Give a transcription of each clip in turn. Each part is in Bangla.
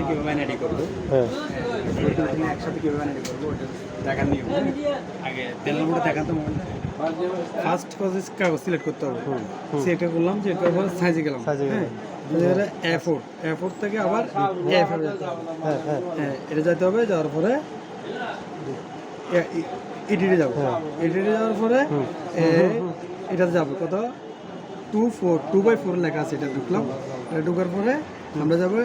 কীভাবে এনআইডি করবো, হ্যাঁ একসাথে কীভাবে এনআইডি করবো ওটা দেখার নিয়ম। আগে প্যানেল বোর্ডে দেখাতে মোবাইলটা ফার্স্ট কাগজ সিলেক্ট করতে হবে। সিলেক্ট করলাম, সিলেক্ট করার পর সাইজে গেলাম। হ্যাঁ A4 থেকে আবার A5 যেতে হবে। হ্যাঁ এটা যেতে হবে, যাওয়ার পরে এডিটে যাবো। এডিটে যাওয়ার পরে এটাতে যাবো কত 2/4 লেখা আছে, এটা ঢুকলাম। এটা ঢুকার পরে আমরা যাবো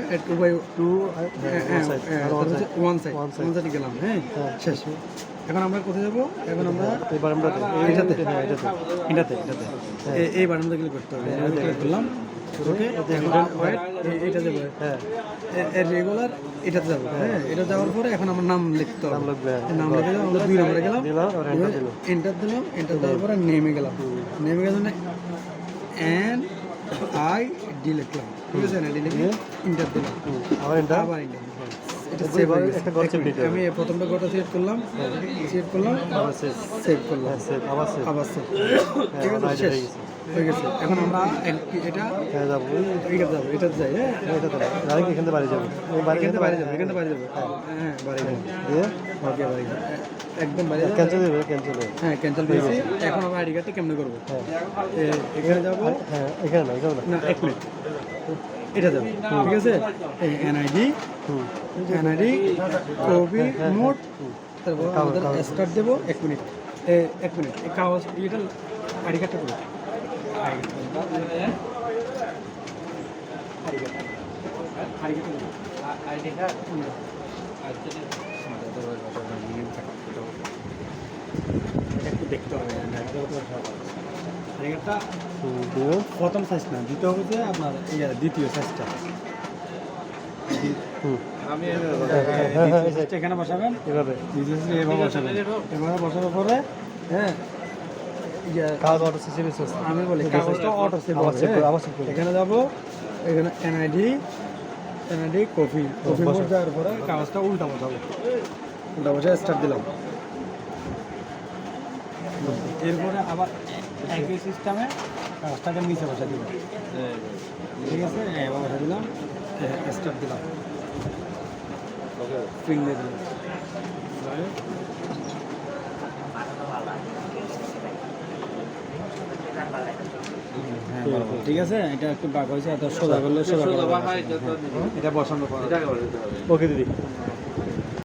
1 সাইড গেলাম। হ্যাঁ শেষ। এখন আমরা কোথায় যাবো? এখন আমরা এটাতে এই বাটনটা ক্লিক করতে হবে। ক্লিক করলাম, এটা যাবো রেগুলার, এটাতে যাবো। হ্যাঁ এটা যাওয়ার পরে এখন আমার নাম লিখতে হবে। নাম লিখে যাবো, আমরা 2 নম্বরে গেলাম, এন্টার দিলাম। এন্টার দেওয়ার পরে নেমে গেলাম। নেমে গেলে NID লিখলাম, ঠিক আছে? NID লিখে এন্টার দিলাম, আবার এন্টার। এটা সেভ হয়ে গেছে। আমি প্রথমটা গোটা সিলেক্ট করলাম, আবার সেভ করলাম, আবার সেভ। ঠিক আছে, শেষ হয়ে গেছে। এখন আমরা এটা যাবো, এটাতে যাই। হ্যাঁ এখান থেকে বাড়ি যাবো, হ্যাঁ বাড়ি যাবো। ওকে বাড়ি একদম বাড়ি ক্যান্সেল দেবে, হ্যাঁ ক্যান্সেল দিয়েছি। এখন আমরা আইডি কার্ডটা কেমনে করবো? এখানে যাবো, হ্যাঁ এখানে না 1 মিনিট, এটা যাবো, ঠিক আছে? NID কপি মোড, তারপর আমাদের স্টার্ট দেবো। 1 মিনিট এই কাগজ এটা আইডি কার্ডটা করবো। একটু দেখতে হবে প্রথম সাইজ না, দ্বিতীয় হবে যে আপনার দ্বিতীয় সাইজটা। এখানে বসাবেন, এভাবে বসাবেন। এভাবে বসানোর পরে হ্যাঁ আমি বলি কাগজটা অটো সেভ হবে। এখানে যাবো, এখানে NID কপি মোড যাওয়ার পরে কাগজটা উল্টা বসাবো। উল্টা বসে স্টার্ট দিলাম। এরপরে আবার একই সিস্টেমে কাগজটাকে নিচে বসা দিব, ঠিক আছে? এবার বসা দিলাম, স্টার্ট দিলাম, স্প্রিং দিয়ে দিলাম। ঠিক আছে, এটা একটু বাঁক হয়েছে, এত সোজা করলে সোজা, এটা বসানোর পর। ওকে দিদি।